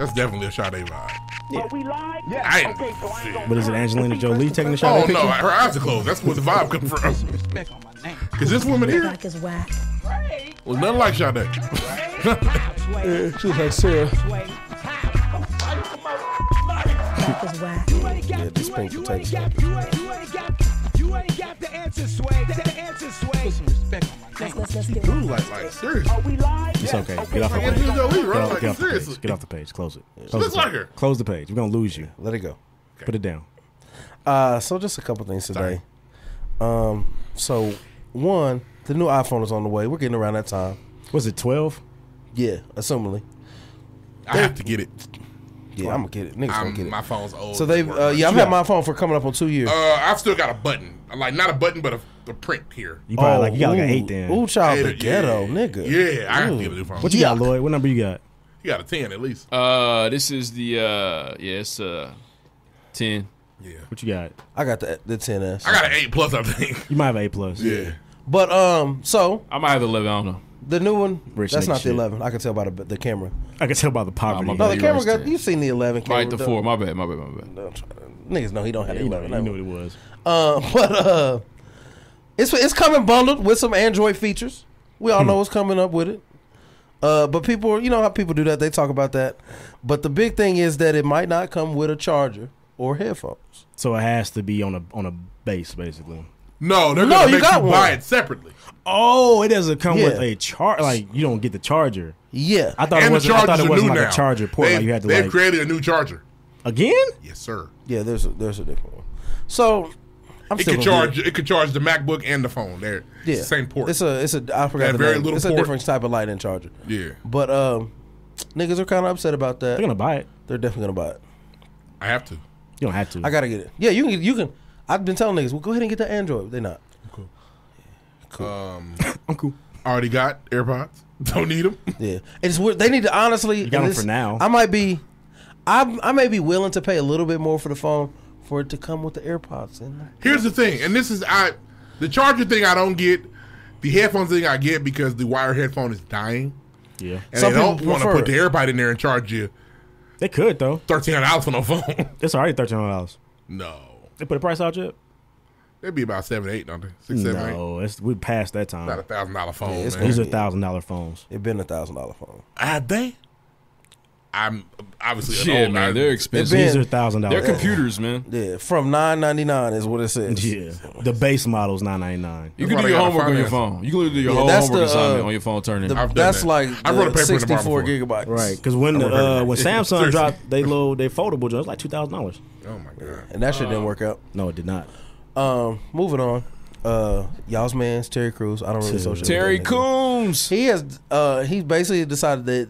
That's definitely a Sade vibe. Yeah. But is it Angelina Jolie taking the shot? Oh no, her eyes are closed. That's where the vibe comes from. Cause this woman here was nothing like Sade. She was like Sarah. Yeah, this pink potato. You ain't got the answer, Sway. The answer, Sway. Put some respect on my name. Let's get dude, like seriously. It's okay. Get off the page. Get off the page. Get off the page. Close it. Looks like her. Close the page. We're gonna lose you. Let it go. Okay. Put it down. So just a couple things today. So one, the new iPhone is on the way. We're getting around that time. Was it 12? Yeah, assumingly. I have to get it. Yeah, I'm gonna get it. Niggas gonna get it. My phone's old. So they've I've had my phone for coming up on 2 years. I've still got a button. Like not a button, but a print here. You probably you got like an 8 then. Ooh, child, the ghetto, nigga. Yeah, I have to get a new phone. What you got, Lloyd? What number you got? You got a 10 at least. This is the it's 10. Yeah. What you got? I got the 10S. I got an 8 plus, I think. You might have an 8 plus. Yeah. But so I might have the 11. I don't know. the new one, Rich that's nigga not shit. the 11. I can tell by the camera. I can tell by the poverty. my No, bad. the you camera right, got. Stan. You've seen the 11 camera. Right, the 4. My bad. Niggas know he don't have the You 11. knew what it was. But it's coming bundled with some Android features. We all know what's coming up with it. But people, you know how people do that. They talk about that. But the big thing is that it might not come with a charger or headphones. So it has to be on a base, basically. No, they're going to make you buy it separately. Oh, it doesn't come with a charger. Like, you don't get the charger. Yeah. I thought it wasn't like a charger port. Like you had to they've created a new charger. Again? Yes, sir. Yeah, there's a different one. So it could charge the MacBook and the phone. They're the same port. It's a I forgot the name. It's a different type of lightning charger. Yeah. But niggas are kind of upset about that. They're gonna buy it. They're definitely gonna buy it. I have to. You don't have to. I gotta get it. Yeah, you can. I've been telling niggas, well, go ahead and get the Android. They're not. Cool. Cool. I'm cool. Already got AirPods. Don't need them. Yeah, it's weird. They need to honestly. You got them for now. I may be willing to pay a little bit more for the phone for it to come with the AirPods in there. Here's the thing, and this is the charger thing I don't get. The headphones thing I get because the wire headphone is dying. Yeah. And they don't want to put the AirPod in there and charge you. They could though. $1,300 for no phone. It's already $1,300. No. They put a price out yet? It'd be about 7, 8, don't they? 6, 7, 8. No, we passed that time. About $1,000 phone. Yeah, man. These are $1,000 phones. It been $1,000 phone. They? I'm obviously Shit, man, they're expensive. These are $1,000. They're computers, man. Yeah, from $999 is what it says. Yeah, the base model is $999. You can do your homework on your phone. You can do your whole homework assignment on your phone. Turn it. That's like I wrote a paper 64 gigabytes. Right, because when Samsung dropped they foldable joints, like $2,000. Oh my god! And that shit didn't work out. No, it did not. Moving on. Y'all's man's Terry Crews. I don't really associate Terry with that nigga. Coons. He has. He basically decided that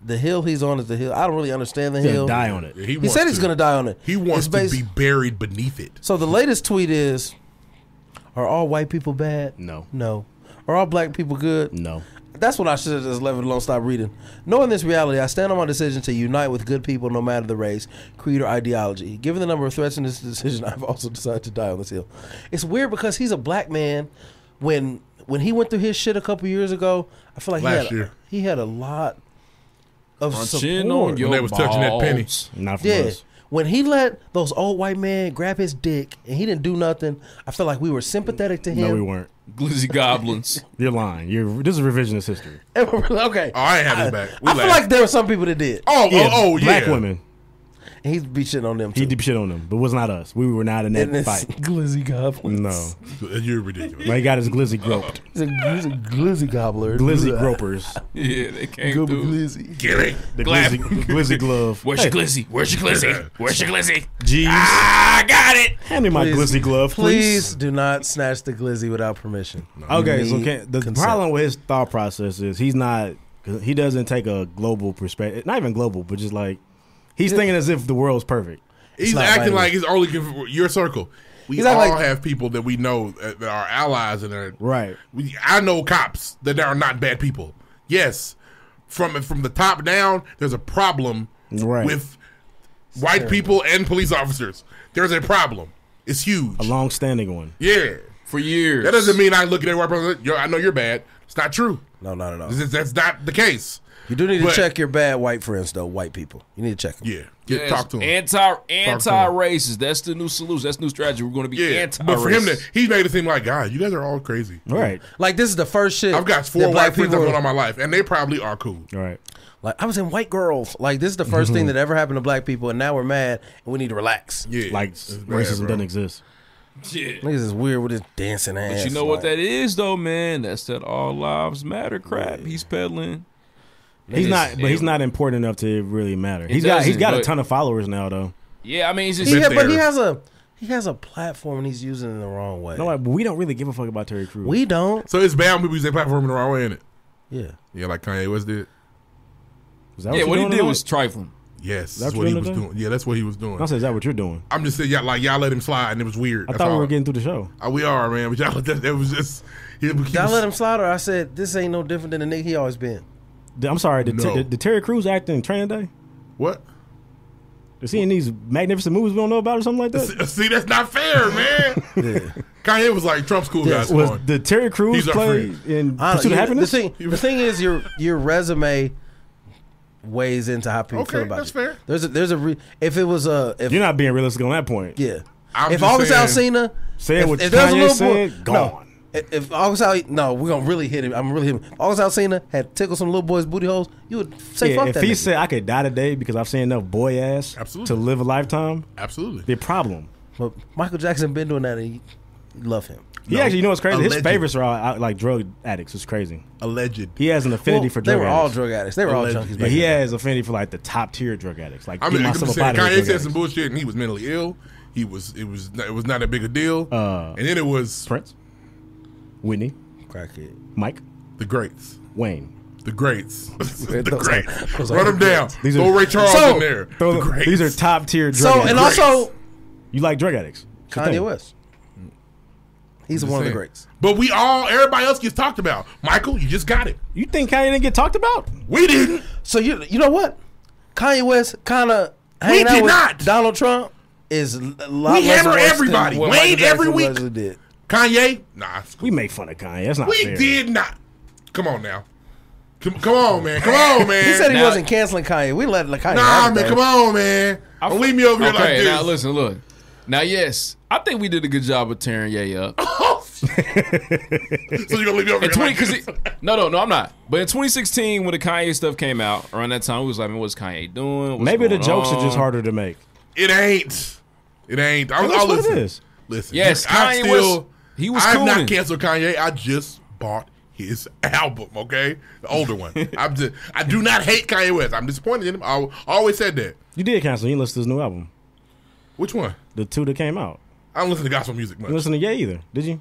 the hill he's on is the hill. I don't really understand the He's hill. gonna die on it. Yeah, He said he's gonna die on it. He wants to be buried beneath it. So the latest tweet is: are all white people bad? No. No. Are all black people good? No. That's what I should have just left it alone. Stop reading. Knowing this reality, I stand on my decision to unite with good people, no matter the race, creed, or ideology. Given the number of threats in this decision, I've also decided to die on this hill. It's weird because he's a black man. When he went through his shit a couple years ago, I feel like he had a lot of support. When they was touching that penny. Not from us. When he let those old white men grab his dick and he didn't do nothing, I feel like we were sympathetic to him. No, we weren't. Glizzy goblins. You're lying. This is revisionist history. Okay. Oh, I ain't have his back. I feel like there were some people that did. Yeah. Black women. And he'd be shitting on them too. He did shit on them, but it was not us. We were not in that fight. Glizzy goblins. No. You're ridiculous. He got his glizzy groped. He's a glizzy gobbler. Glizzy gropers. Yeah, they came Go through. glizzy. Get it. The glizzy glove. Where's your glizzy? Where's your glizzy? Where's your glizzy? Jeez. I got it. Hand me my glizzy glove, Please do not snatch the glizzy without permission. Okay, so the problem with his thought process is he doesn't take a global perspective. Not even global, but just like he's thinking as if the world's perfect. He's acting like he's only your circle. We all have people that we know that are allies and are right. I know cops that are not bad people. Yes, from the top down, there's a problem with white people and police officers. There's a problem. It's huge. A long-standing one. Yeah, for years. That doesn't mean I look at that white person. I know you're bad. It's not true. No, not at all. That's not the case. You do need to check your bad white friends, though. White people, you need to check them. Yeah, talk to them. Anti-racist. That's the new solution. That's the new strategy. We're going to be anti-racist. But for him, he made it seem like, God, you guys are all crazy. Right. Like this is the first shit. I've got 4 white friends I've known all my life, and they probably are cool. Right. Like I was in White Girls. Like this is the first thing that ever happened to black people, and now we're mad and we need to relax. Yeah, like racism doesn't exist. Yeah. Niggas is weird with his dancing ass. But you know what that is, though, man? That's that all lives matter crap. He's peddling. He's not important enough to really matter. He's got a ton of followers now, though. Yeah, I mean, he's just but he has a platform and he's using it in the wrong way. No, but we don't really give a fuck about Terry Crews. We don't. So it's bad when people use their platform in the wrong way, ain't it? Yeah. Yeah, like Kanye West did. What he did was trifling. Yes, that's what he was doing. Yeah, that's what he was doing. I said, is that what you're doing? I'm just saying, y'all let him slide, and it was weird. I thought we were getting through the show. We are, man. But y'all, it was just. Y'all let him slide, or I said this ain't no different than the nigga he always been. I'm sorry. Did Terry Crews act in Training Day? What? Is he in these magnificent movies we don't know about or something like that? See, that's not fair, man. Kanye was like Trump's cool guys. Did Terry Crews play in Pursuit of Happiness? The thing is, your resume weighs into how people feel about that's you. Fair. There's if it was you're not being realistic on that point. Yeah. If August Alsina said what Kanye said, gone. If August Alsina, we're gonna really hit him. I'm really hit him. If August Alsina had tickled some little boys' booty holes, you would say fuck that. If he nigga. said I could die today because I've seen enough boy ass to live a lifetime, absolutely, be a problem. But Michael Jackson been doing that, and you love him. Actually, you know what's crazy? His favorites are like drug addicts. It's crazy. Alleged. He has an affinity for drug addicts. They were all drug addicts. They were all junkies. Yeah, he has affinity for like the top tier drug addicts. Like Kanye said some bullshit, and he was mentally ill. It was not that big a deal. And then it was Prince, Whitney, Crackhead, Mike, the greats, Wayne, the greats, the greats. Run them down. Throw Ray Charles in there. These are top tier drug addicts. And also, you like drug addicts? Kanye West. He's one of the greats. But everybody else gets talked about. Michael, you just got it. You think Kanye didn't get talked about? We didn't. So you know what? Kanye West kind of hanging out with Donald Trump is a lot we hammer everybody. Wayne every week. Did. Kanye, nah. We make fun of Kanye. That's not fair. We did not. Come on now. Come on, man. Come on, man. He said he wasn't canceling Kanye. We let Kanye. Nah, man. Come on, man. Don't leave me over here like this. Now listen, look. Now, yes, I think we did a good job of tearing Ye up. So you're gonna leave me over here like this? No, I'm not. But in 2016, when the Kanye stuff came out, around that time, we was like, man, what's Kanye doing? Maybe the jokes are just harder to make. It ain't. I'll listen. It is. Listen. Yes, Kanye was I've cooning. not canceled Kanye. I just bought his album, okay? The older one. I do not hate Kanye West. I'm disappointed in him. I always said that. You did cancel. You didn't listen to his new album. Which one? The 2 that came out. I don't listen to gospel music much. You listen to Ye either, did you?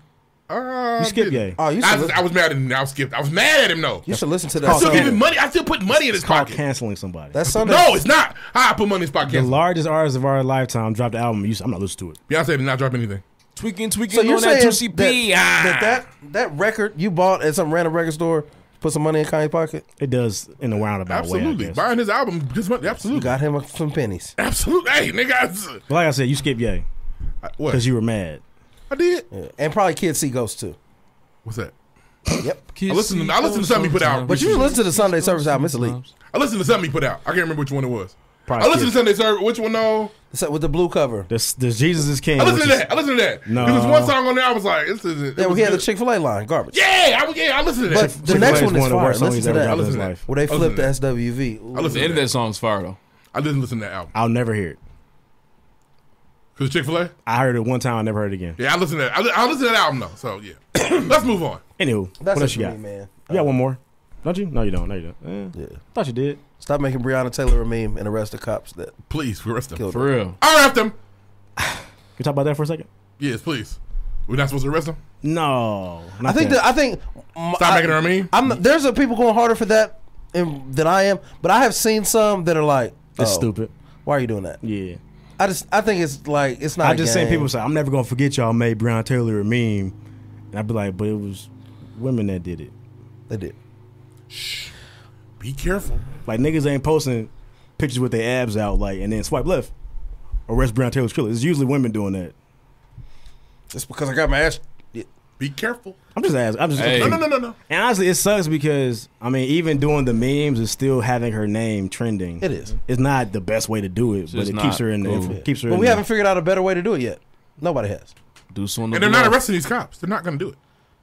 You skipped Ye. Oh, I was mad at him. I was mad at him though. You should listen to that. I still give him money. I still put money in his pocket. Canceling somebody. That's Sunday. No, it's not. I put money in his pocket. The largest artist of our lifetime dropped the album. I'm not listening to it. Beyonce did not drop anything. Tweaking so you're on saying that 2CP. That record you bought at some random record store, put some money in Kanye's pocket? It does in a roundabout way. Absolutely. Buying his album, just absolutely. You got him some pennies. Absolutely. Hey, nigga. Like I said, you skipped Ye. What? Because you were mad. I did. Yeah. And probably Kids See Ghosts too. What's that? Yep. I listened to something he put out. But you listen to the Sunday Service album. It's elite. I listened to something he put out. I can't remember which one it was. Probably I listened to Sunday Service. Which one? No. With the blue cover. This Jesus is King. I listened to that. No. There was one song on there. I was like, this isn't. Yeah, we had the Chick-fil-A line. Garbage. Yeah, I listened to that. But the next one is fire. Listen to that. I listened to that. Where they flipped the SWV. The end of that song's fire though. I didn't listen to that album. I'll never hear it. Cause Chick-fil-A? I heard it one time. I never heard it again. Yeah, I listened to that. I listened to that album though. So yeah, let's move on. Anywho, That's what else you got? man. You got one more? Don't you? No, you don't. No, you don't. Yeah. Thought you did. Stop making Breonna Taylor a meme and arrest the cops that Please, arrest them. killed For her. real. I'll arrest them. Can you talk about that for a second? Yes, please. We're not supposed to arrest them? No. I think Stop making her a meme? There's people going harder for that than I am, but I have seen some that are like, it's stupid. Why are you doing that? Yeah. I think it's like, it's not. I just seen people say, I'm never gonna forget y'all made Breonna Taylor a meme, and I'd be like, but it was women that did it. They did. Shh. Be careful. Like niggas ain't posting pictures with their abs out, like, and then swipe left. Arrest Breonna Taylor's killer. It's usually women doing that. Just because I got my ass. Be careful. I'm just asking. Hey. No. And honestly, it sucks because I mean, even doing the memes is still having her name trending. It is. It's not the best way to do it, but it keeps her in cool. the keeps her. But in we the- haven't figured out a better way to do it yet. Nobody has. Deuce on the And they're not block. arresting these cops. They're not going to do it.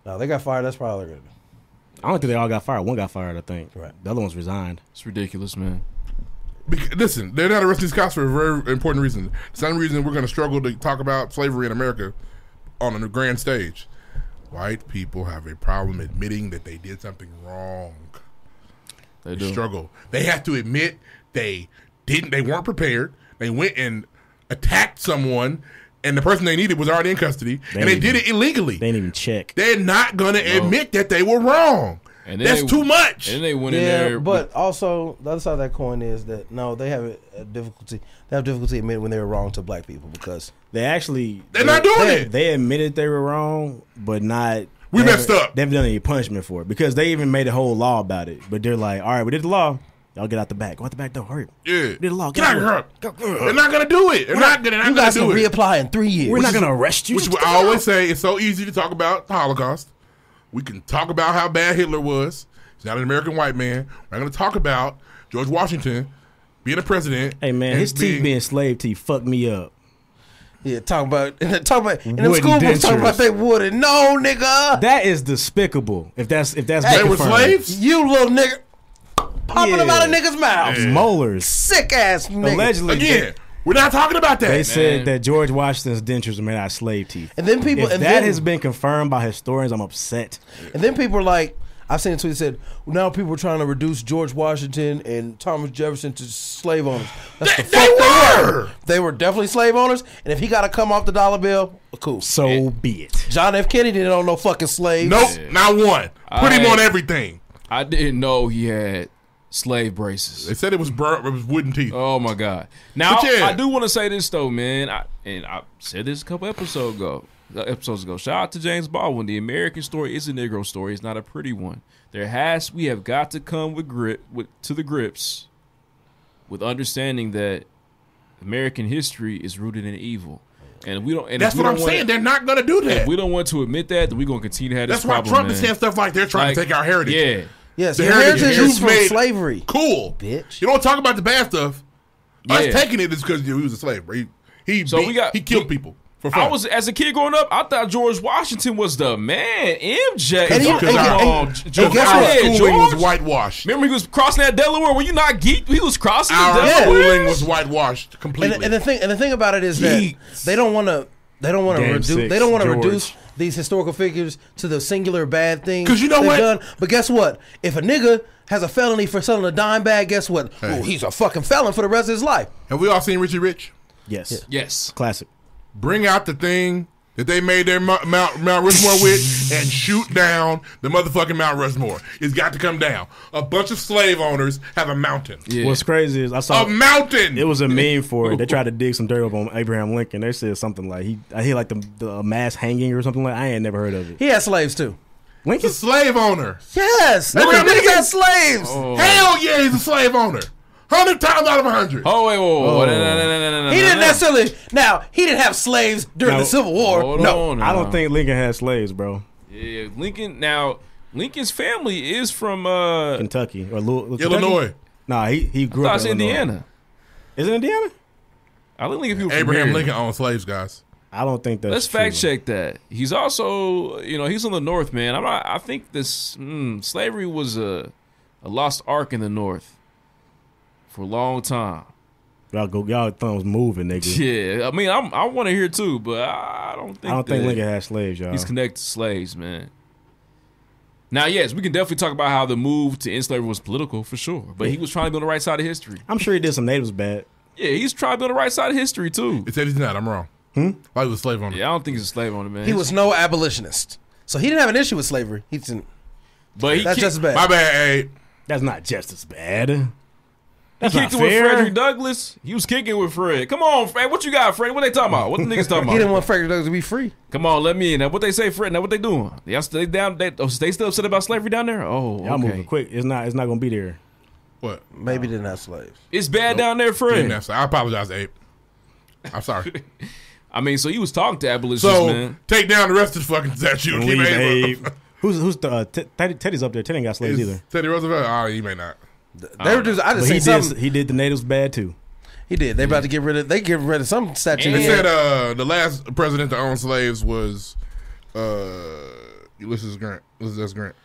No, they got fired. That's probably all they're gonna do. I don't think they all got fired. One got fired, I think. Right. The other one's resigned. It's ridiculous, man. Listen, they're not arresting these cops for a very important reason. The same reason we're going to struggle to talk about slavery in America on a grand stage. White people have a problem admitting that they did something wrong. They do. Struggle. They have to admit they weren't prepared. They went and attacked someone, and the person they needed was already in custody, and they did it illegally. They didn't even check. They're not going to admit that they were wrong. And then That's too much. And they went in Yeah, there. but also the other side of that coin is that no, they have a difficulty. They have difficulty admitting when they were wrong to black people because They actually They're not doing it. They admitted they were wrong, but not. We they messed haven't- up. They haven't done any punishment for it because they even made a whole law about it. But they're like, all right, we did the law. Y'all get out the back. Go out the back door. Hurry. Yeah. We did the law. Get out out. They're not going to do it. They're not going you guys to can do it. reapply in 3 years. We're not going to arrest you. Which I always say, it's so easy to talk about the Holocaust. We can talk about how bad Hitler was. He's not an American white man. We're not going to talk about George Washington being a president. Hey, man, and his teeth being slave teeth fucked me up. Yeah, talk about in them Wooden school books talking about dentures. they wooden. No, nigga, That is despicable. If that's They been were confirmed. slaves? you little nigga, popping them Yeah. out of niggas' mouths. Molars. Sick ass nigga. Allegedly, Again, we're not talking about that. they said Man. that George Washington's dentures were made out of slave teeth. And then people, If and that then, has been confirmed by historians, I'm upset. and then people are like, I've seen a tweet that said, well, now people are trying to reduce George Washington and Thomas Jefferson to slave owners. That's the They fuck were. They were definitely slave owners, and if he got to come off the dollar bill, cool. So be it. John F. Kennedy didn't own no fucking slaves. Nope, not one. Put him I- on everything. I didn't know he had slave braces. They said it was wooden teeth. Oh my God! Now But yeah. I do want to say this though, man. I said this a couple episodes ago. Shout out to James Baldwin. The American story is a Negro story. It's not a pretty one. We have got to come to the grips with understanding that American history is rooted in evil, and we don't. And That's if we what I'm don't wanna- saying. They're not going to do If that. we don't want to admit that, then we're gonna continue to have this That's why problem. Trump man. is saying stuff like they're trying to take our heritage. Yeah. Yes, The your heritage heritage you've is from made slavery. Cool. Bitch. You don't talk about the bad stuff. Us Yeah. taking it is because he was a slave. Right? He killed people for fun. I was as a kid growing up. I thought George Washington was the man. MJ, And Because guess what? our George. schooling was whitewashed. Remember he was crossing that Delaware. Were you not geeked? He was crossing the Our Delaware. schooling was whitewashed completely. And the thing about it is that Yeats. they don't want to Game reduce. six, They don't want to George. reduce these historical figures to the singular bad things. 'Cause you know they've what? done. But guess what? If a nigga has a felony for selling a dime bag, guess what? Hey. Ooh, he's a fucking felon for the rest of his life. Have we all seen Richie Rich? Yes. Yes. Classic. Bring out the thing that they made their Mount Rushmore with and shoot down the motherfucking Mount Rushmore. It's got to come down. A bunch of slave owners have a mountain. Yeah. What's crazy is I saw A mountain. it was a meme for it. They tried to dig some dirt up on Abraham Lincoln. They said something like he like the mass hanging or something like. I ain't never heard of it. He had slaves too. He's a Lincoln. slave owner. Yes, Abraham niggas Lincoln? had slaves. Oh. Hell yeah, he's a slave owner. 100 times out of 100. Oh wait, whoa. Oh. No. He didn't necessarily. Now he didn't have slaves during No. the Civil War. Hold No, on, I don't think Lincoln had slaves, bro. Yeah, Lincoln. Now Lincoln's family is from Kentucky or Illinois. Nah, he grew up that's in Illinois. Indiana. Is it Indiana? I don't think if you Abraham Lincoln owned slaves, guys. I don't think that's Let's true. fact check that. He's also, he's on the North, man. I think this slavery was a lost ark in the North for a long time. Y'all thumbs moving, nigga. Yeah, I mean, I want to hear too, but I don't think. I don't think that Lincoln had slaves, y'all. he's connected to slaves, man. Now, yes, we can definitely talk about how the move to end slavery was political for sure, but he was trying to be on the right side of history. I'm sure he did some natives bad. Yeah, he's trying to be on the right side of history too. It said he's not. I'm wrong. Why he was a slave owner? Yeah, I don't think he's a slave owner, man. he was no abolitionist, so he didn't have an issue with slavery. He didn't. but he That's kicked, just as bad. My bad, Abe. That's not just as bad. That's he not kicked it with fair. Frederick Douglass. He was kicking with Fred. Come on, Fred. What you got, Fred? What they talking about? What the niggas talking He didn't about? want Frederick Douglass to be free. Come on, let me in. Now, what they say, Fred? Now, what they doing? Y'all stay down. They still upset about slavery down there? Oh, Y'all moving okay. quick. It's not gonna be there. What? Maybe didn't have slaves. It's bad down there, Didn't Fred. have to- I apologize, Abe. I'm sorry. I mean, so he was talking to abolitionists, So man. take down the rest of the fucking statue and keep Abe up. Who's Teddy's up there? Teddy ain't got slaves either. Teddy Roosevelt? Oh, he may not. They were just. I just But seen something. he did the natives bad too. He did. They about to get rid of. They get rid of some statue. They said the last president to own slaves was Ulysses S. Grant.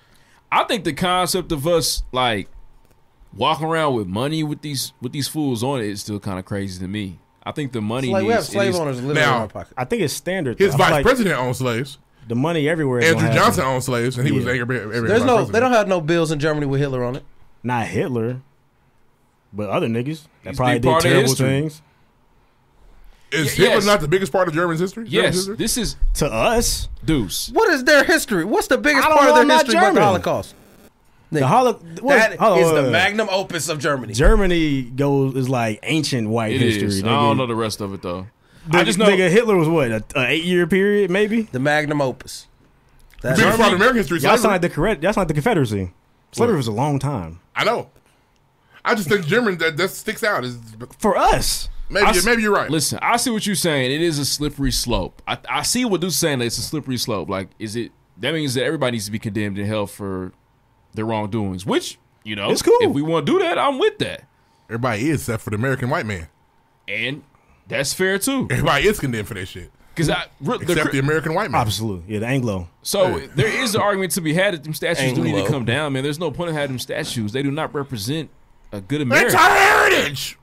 I think the concept of us like walking around with money with these fools on it is still kind of crazy to me. I think the money. We have slave owners living in our pocket. I think it's standard. His vice president owned slaves. The money everywhere. Andrew Johnson owned slaves, and he was every There's no. They don't have no bills in Germany with Hitler on it. Not Hitler, but other niggas that He's probably big part did of terrible history. things. Is Hitler not the biggest part of German history? Yes, this is to us. Deuce. What is their history? What's the biggest I don't part of know, their I'm not history but the German. Holocaust? The That is the magnum opus of Germany. Germany is like ancient white It history. is. Nigga. I don't know the rest of it though. I just know Hitler was what a 8-year period, maybe. The magnum opus. The biggest part of American history. That's not the Confederacy. Slavery was a long time. I know. I just think German that sticks out is for us. Maybe you're right. Listen, I see what you're saying. It is a slippery slope. I see what Deuce is saying. That it's a slippery slope. Like, that means that everybody needs to be condemned in hell for their wrongdoings. Which, it's cool. If we want to do that, I'm with that. Everybody is except for the American white man, and that's fair too. Everybody is condemned for that shit. Except the American white man. Absolutely, the Anglo. So there is an argument to be had that them statues do need to come down, man. There's no point in having them statues. They do not represent a good America. That's our heritage.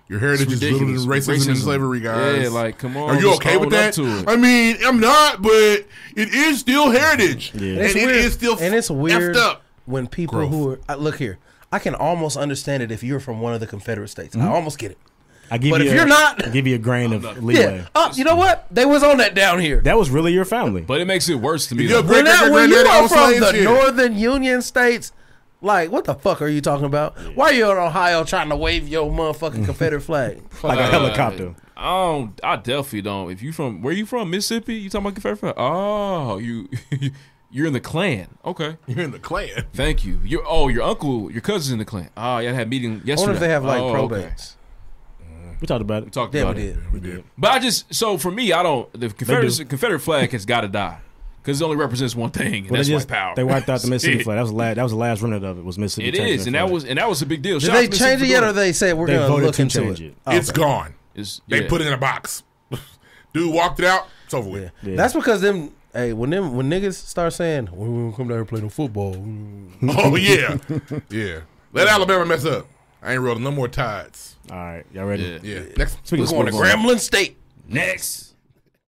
Your heritage is rooted in racism and slavery, guys. Yeah, like, come on. Are you okay with that? I mean, I'm not, but it is still heritage. Yeah. And it is still and it's weird effed up. When people who are look here, I can almost understand it if you're from one of the Confederate states. I almost get it. If you're not, I give you a grain of leeway. Yeah. You know what? They was on that down here. That was really your family. But it makes it worse to me. When you are from the northern Union states, like, what the fuck are you talking about? Yeah. Why are you in Ohio trying to wave your motherfucking Confederate flag? Like a helicopter. I definitely don't. If you from, where you from? Mississippi? You talking about Confederate flag? Oh, you're in the Klan. Okay. You're in the Klan. Thank you. Your uncle, your cousin's in the Klan. Oh, y'all had a meeting yesterday. I wonder if they have, like, probates. Okay. We talked about it. We did. But so for me, the Confederate flag has got to die. Because it only represents one thing, and that's white power. They wiped out the Mississippi flag. That was the last remnant of it. Was Mississippi? It is, and that was a big deal. Did they change it yet, or they said we're going to look into it? It's gone. They put it in a box. Dude walked it out. It's over with. Yeah. That's because them. Hey, when niggas start saying we won't come down here and play no football. Oh yeah, yeah. Let Alabama mess up. I ain't rolling no more tides. All right, y'all ready? Yeah. Next, we're going to Grambling State. Next.